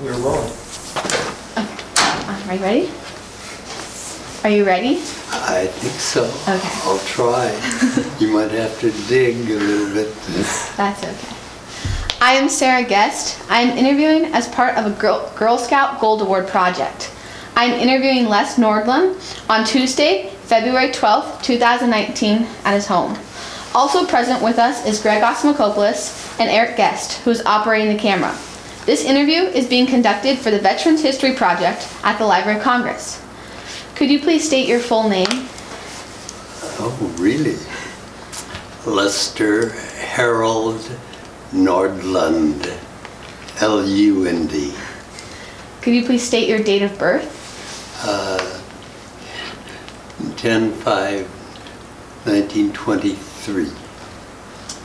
We're rolling. Are you ready? Are you ready? I think so. Okay. I'll try. You might have to dig a little bit. That's okay. I am Sarah Gest. I am interviewing as part of a Girl Scout Gold Award project. I am interviewing Les Nordlund on Tuesday, February 12th, 2019 at his home. Also present with us is Greg Osmakopoulos and Eric Guest, who is operating the camera. This interview is being conducted for the Veterans History Project at the Library of Congress. Could you please state your full name? Oh, really? Lester Harold Nordlund, L-U-N-D. Could you please state your date of birth? 10/5/1923.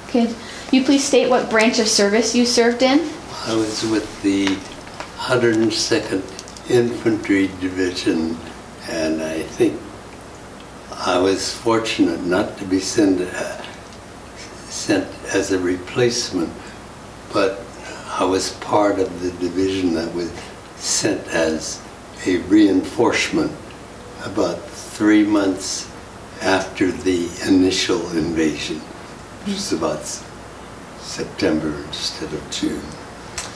Could you please state what branch of service you served in? I was with the 102nd Infantry Division, and I think I was fortunate not to be sent as a replacement, but I was part of the division that was sent as a reinforcement about 3 months after the initial invasion, which was about September instead of June.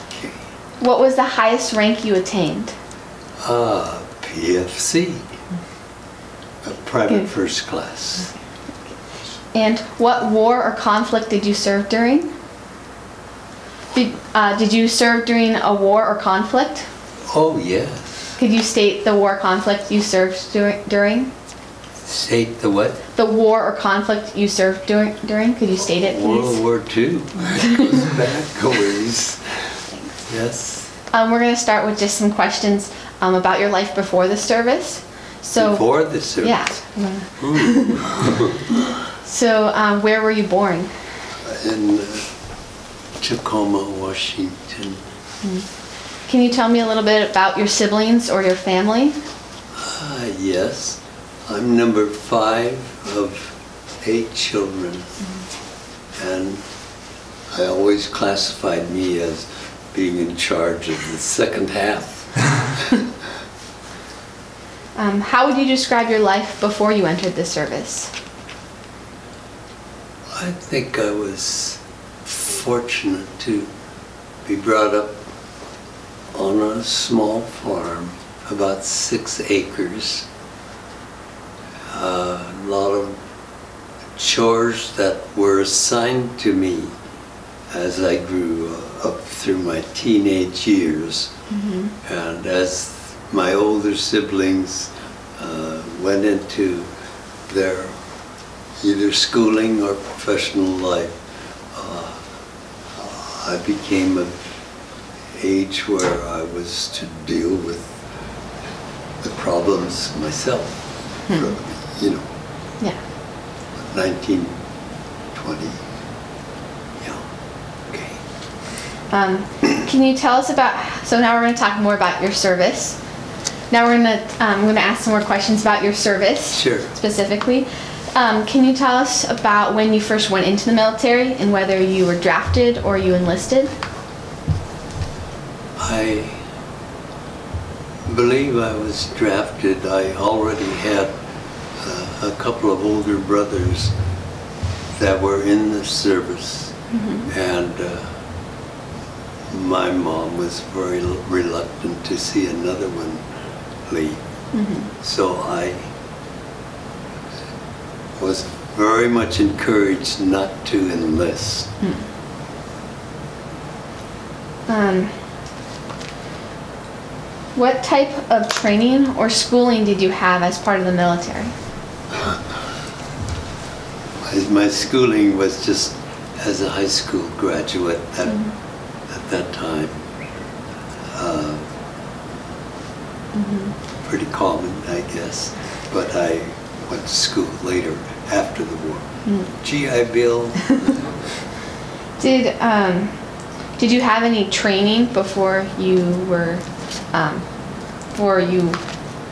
Okay. What was the highest rank you attained? PFC, a private first class. And what war or conflict did you serve during? Did you serve during a war or conflict? Oh, yes. Could you state the war or conflict you served during? State the what? The war or conflict you served during? Could you state it, please? World War II. It goes back a ways. Yes. We're going to start with just some questions about your life before the service. So, before the service? Yeah. So, where were you born? In Tacoma, Washington. Can you tell me a little bit about your siblings or your family? Yes. I'm number 5 of 8 children. And I always classified me as being in charge of the second half. How would you describe your life before you entered the service? I think I was fortunate to be brought up on a small farm, about 6 acres. A lot of chores that were assigned to me as I grew up through my teenage years. And as my older siblings went into their either schooling or professional life, I became an age where I was to deal with the problems myself. You know, Yeah. 19, 20, yeah, okay. Can you tell us about, so now we're going to talk more about your service. Now I'm going to ask some more questions about your service. Sure. Specifically. Can you tell us about when you first went into the military and whether you were drafted or you enlisted? I believe I was drafted. I already had a couple of older brothers that were in the service, and my mom was very reluctant to see another one leave. So I was very much encouraged not to enlist. What type of training or schooling did you have as part of the military? My schooling was just as a high school graduate at that time. Pretty common, I guess. But I went to school later, after the war. GI Bill. Did you have any training before you were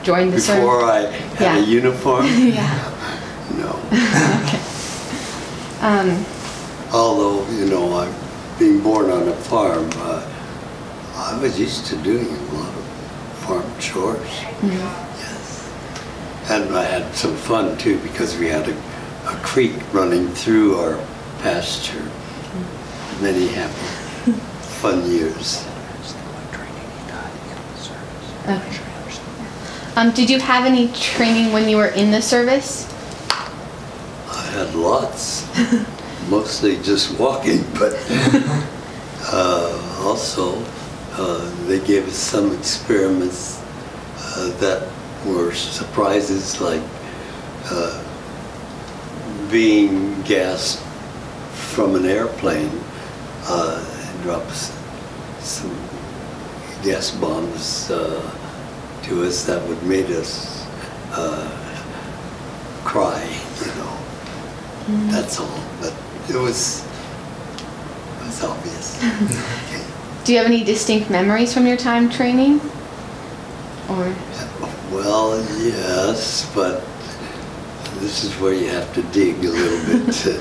joined the service? Before I had a uniform? Yeah. No. Okay. Although, you know, being born on a farm, I was used to doing a lot of farm chores. Yes. And I had some fun too, because we had a creek running through our pasture. Many happy, fun years. Okay. Did you have any training when you were in the service? I had lots, mostly just walking, but also they gave us some experiments that were surprises, like being gassed from an airplane. Drops some gas bombs to us that would make us cry, you know. That's all, but it was obvious. Okay. Do you have any distinct memories from your time training? Or? Well, yes, but this is where you have to dig a little bit.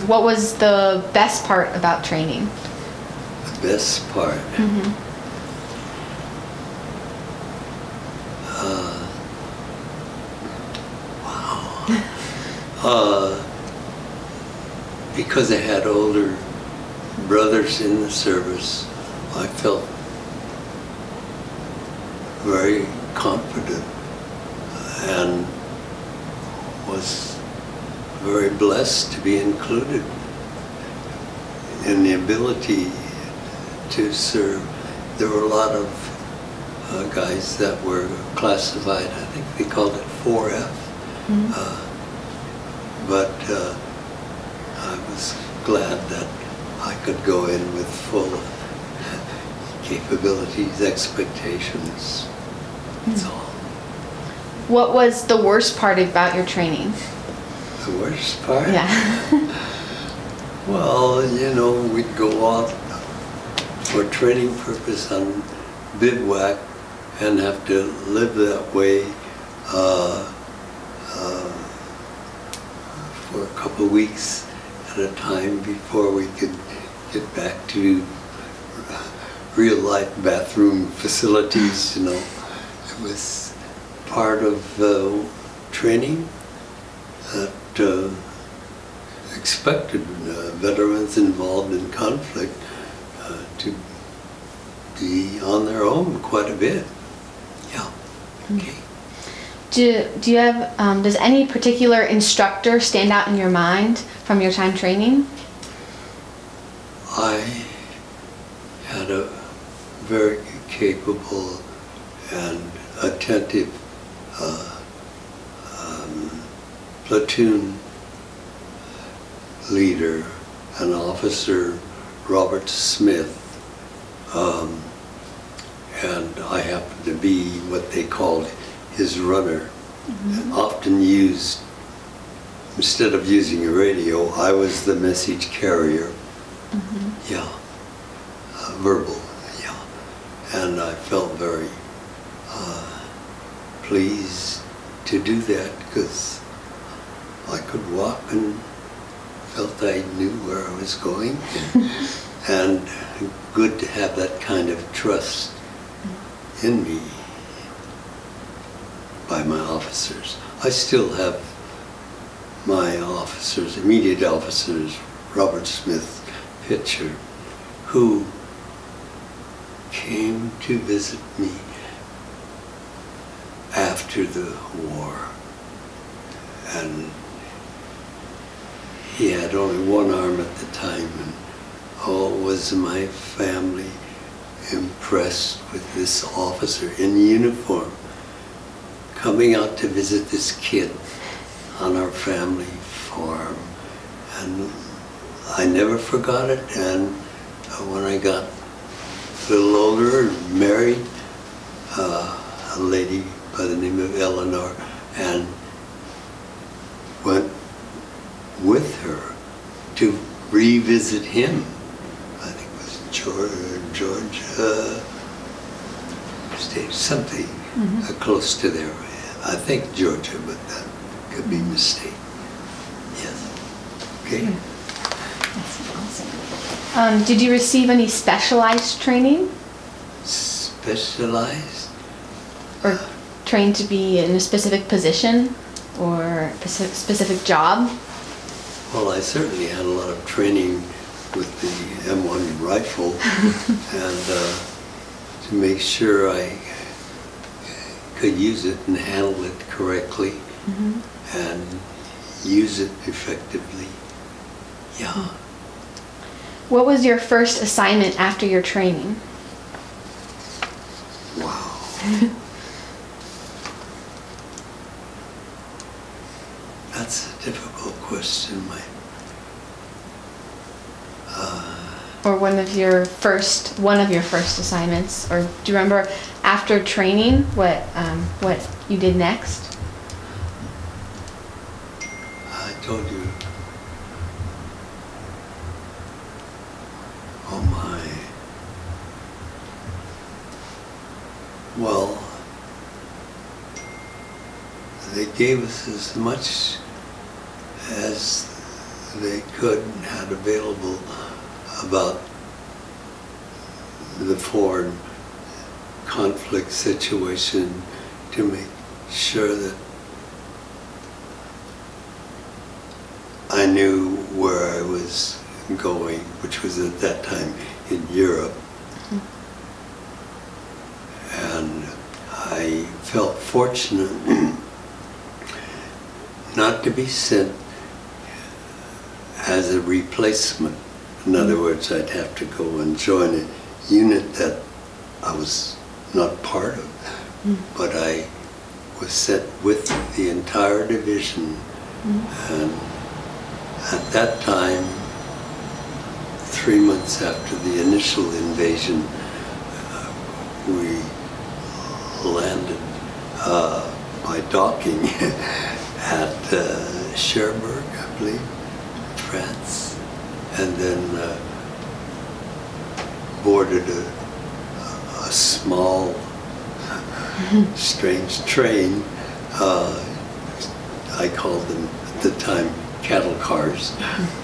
What was the best part about training? The best part? Wow. Because I had older brothers in the service, I felt very confident and was very blessed to be included in the ability to serve. There were a lot of guys that were classified, I think they called it 4F, but I was glad that I could go in with full capabilities, expectations. That's all. What was the worst part about your training? The worst part? Yeah. Well, you know, we'd go out for training purpose on bivouac and have to live that way for a couple of weeks at a time before we could get back to real life bathroom facilities, you know. It was part of training that expected veterans involved in conflict to be on their own quite a bit. Yeah. Okay. Do you have, does any particular instructor stand out in your mind from your time training? I had a very capable and attentive platoon leader, an officer, Robert Smith, and I happened to be what they called his runner. And often used, instead of using a radio, I was the message carrier. Yeah, verbal, yeah. And I felt very pleased to do that because I could walk and felt I knew where I was going. And good to have that kind of trust in me by my officers. I still have my officers, immediate officers, Robert Smith's picture, who came to visit me after the war. And he had only one arm at the time, and oh, was my family impressed with this officer in uniform coming out to visit this kid on our family farm. And I never forgot it, and when I got a little older and married a lady by the name of Eleanor, and went with her to revisit him. I think it was George State, something close to there. I think Georgia, but that could be a mistake. Yes. Okay. That's awesome. Did you receive any specialized training? Specialized? Or trained to be in a specific position or a specific job? Well, I certainly had a lot of training with the M1 rifle and to make sure I could use it and handle it correctly and use it effectively. Yeah. What was your first assignment after your training? Wow. That's a difficult question, Mike. Or one of your first assignments, or do you remember after training what you did next? I told you. Oh my. Well, they gave us as much as they could and had available about the foreign conflict situation to make sure that I knew where I was going, which was at that time in Europe. And I felt fortunate not to be sent as a replacement. In other words, I'd have to go and join a unit that I was not part of, but I was sent with the entire division. And at that time, 3 months after the initial invasion, we landed by docking at Cherbourg, I believe, France, and then boarded a small, strange train. I called them at the time cattle cars,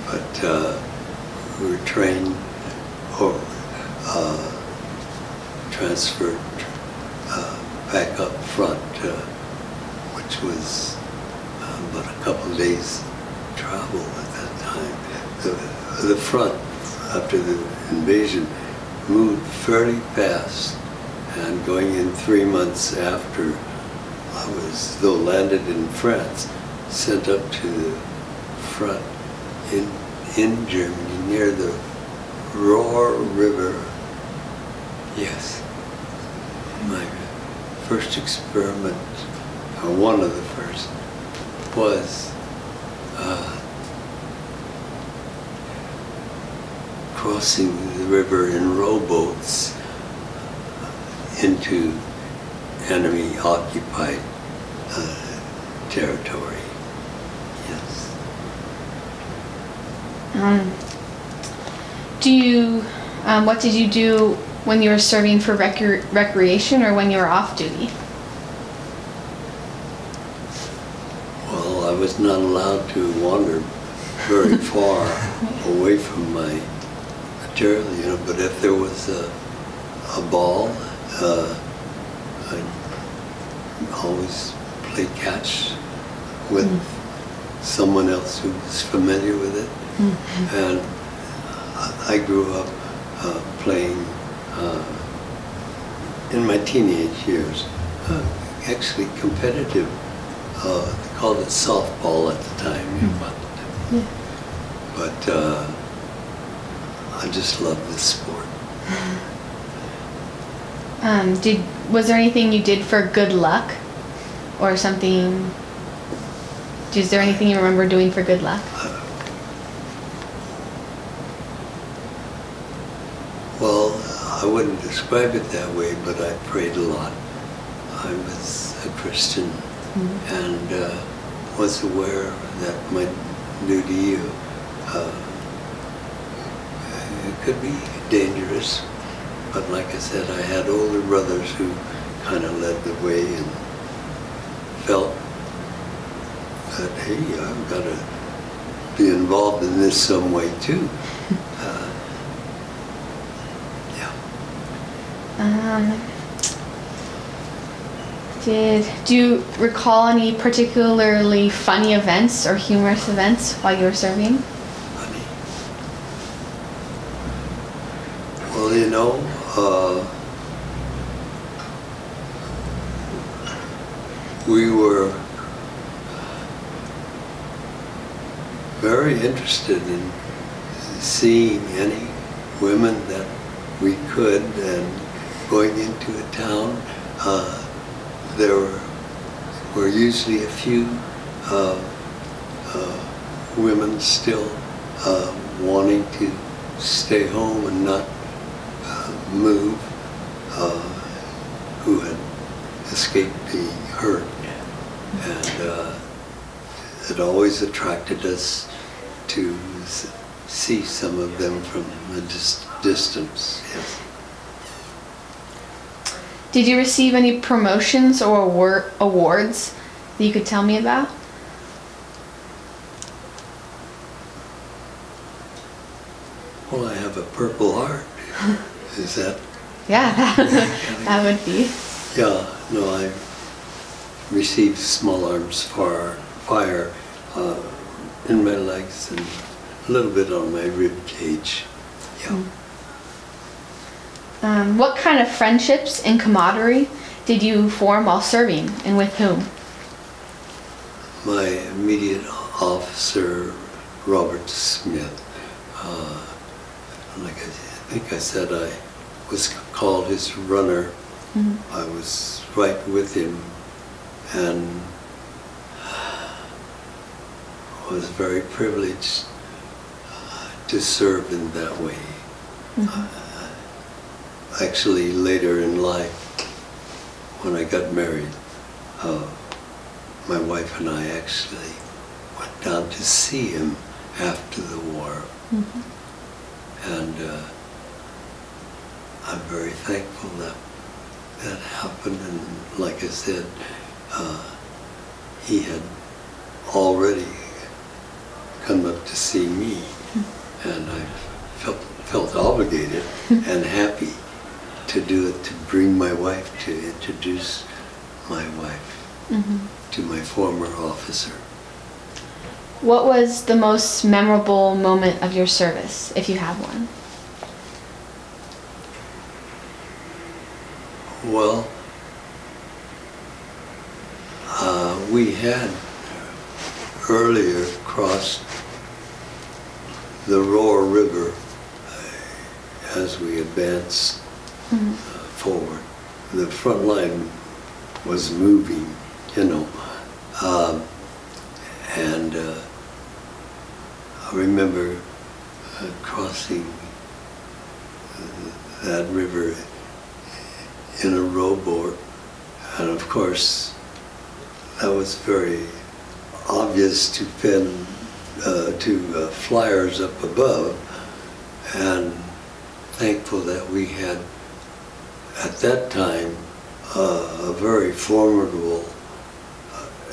but we were trained or transferred back up front, which was about a couple of days travel at that time. The front, after the invasion, moved fairly fast, and going in 3 months after I was, though landed in France, sent up to the front in Germany near the Ruhr River. Yes, my first experiment, or one of the first, was crossing the river in rowboats into enemy-occupied territory. Yes. What did you do when you were serving for recreation or when you were off duty? Well, I was not allowed to wander very far away from my material, you know, but if there was a ball, I'd always play catch with someone else who was familiar with it. And I grew up playing in my teenage years, actually competitive. They called it softball at the time, you know, but I just love this sport. Was there anything you did for good luck, or something? Is there anything you remember doing for good luck? Well, I wouldn't describe it that way, but I prayed a lot. I was a Christian and was aware that my duty it could be dangerous, but like I said, I had older brothers who kind of led the way and felt that, hey, I've got to be involved in this some way too. Yeah. Do you recall any particularly funny events or humorous events while you were serving? Funny. Well, you know, we were very interested in seeing any women that we could, and going into a town, there were usually a few women still wanting to stay home and not move, who had escaped being hurt. And it always attracted us to see some of them from a distance. Yes. Did you receive any promotions or awards that you could tell me about? Well, I have a Purple Heart. Is that? Yeah, that would be. Yeah, no, I received small arms fire in my legs and a little bit on my rib cage. Yeah. What kind of friendships and camaraderie did you form while serving, and with whom? My immediate officer, Robert Smith, like I think I said, I was called his runner. I was right with him, and was very privileged to serve in that way. Actually, later in life, when I got married, my wife and I actually went down to see him after the war. And I'm very thankful that that happened. And like I said, he had already come up to see me, and I felt obligated and happy to do it, to bring my wife, to introduce my wife to my former officer. What was the most memorable moment of your service, if you have one? Well, we had earlier crossed the Roar River as we advanced forward. The front line was moving, you know, and I remember crossing that river in a rowboat, and of course that was very obvious to flyers up above, and thankful that we had at that time a very formidable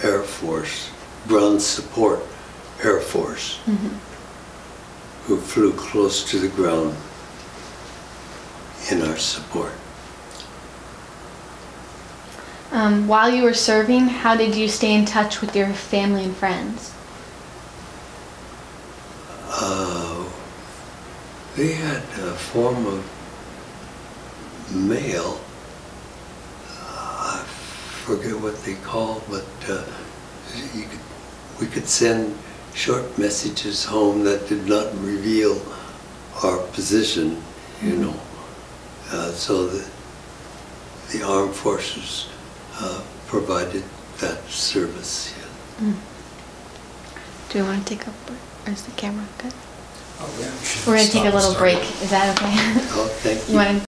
Air Force, ground support Air Force, who flew close to the ground in our support. While you were serving, how did you stay in touch with your family and friends? They had a form of mail. I forget what they called, but we could send short messages home that did not reveal our position, you know. So the armed forces provided that service. Yeah. Do we want to take a break, or is the camera good? Oh, yeah. We're going to take a little break. Is that okay? Oh, thank you. You want to